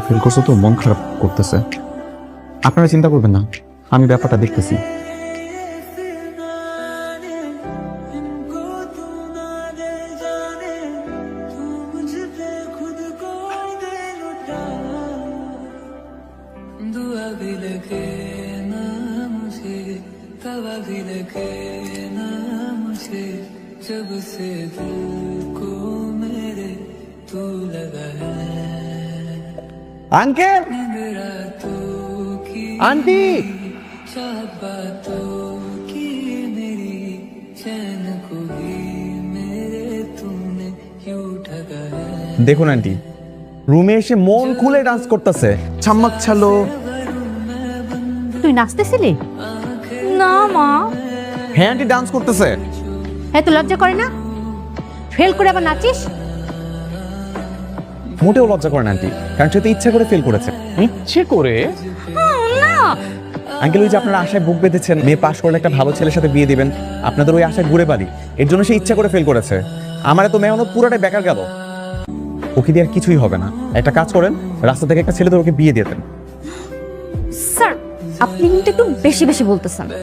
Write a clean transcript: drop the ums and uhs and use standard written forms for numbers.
Feel করছো তো, মন খারাপ করতেছে। আপনারা চিন্তা করবেন না, আমি ব্যাপারটা দেখতেছি। আঙ্কেল, আন্টি, দেখুন আন্টি, রুমে এসে মন খুলে ডান্স করতেছে। ছাম্মাক ছালো। তুই নাচতেছিলি? না মা। হ্যাঁ আন্টি, ডান্স করতেছে। হ্যাঁ, তো লজ্জা করে না? ফেল করে আবার নাচিস? মোটেও লজ্জা করেন আন্টি, কারণ সে তো ইচ্ছা করে ফেল করেছে। ইচ্ছে করে? না আঙ্কেল, ওই যে আপনারা আশায় বুক বেঁধেছেন মেয়ে পাশ করলে একটা ভালো ছেলের সাথে বিয়ে দিবেন, আপনাদের ওই আশায় ঘুরে বাড়ি, এর জন্য সে ইচ্ছা করে ফেল করেছে। আমার তো মেহনত পুরোটাই বেকার গেল। ওকে দিয়ে আর কিছুই হবে না। একটা কাজ করেন, রাস্তা থেকে একটা ছেলে তো ওকে বিয়ে দিয়ে দেন। স্যার, আপনি কিন্তু একটু বেশি বেশি বলতেছেন।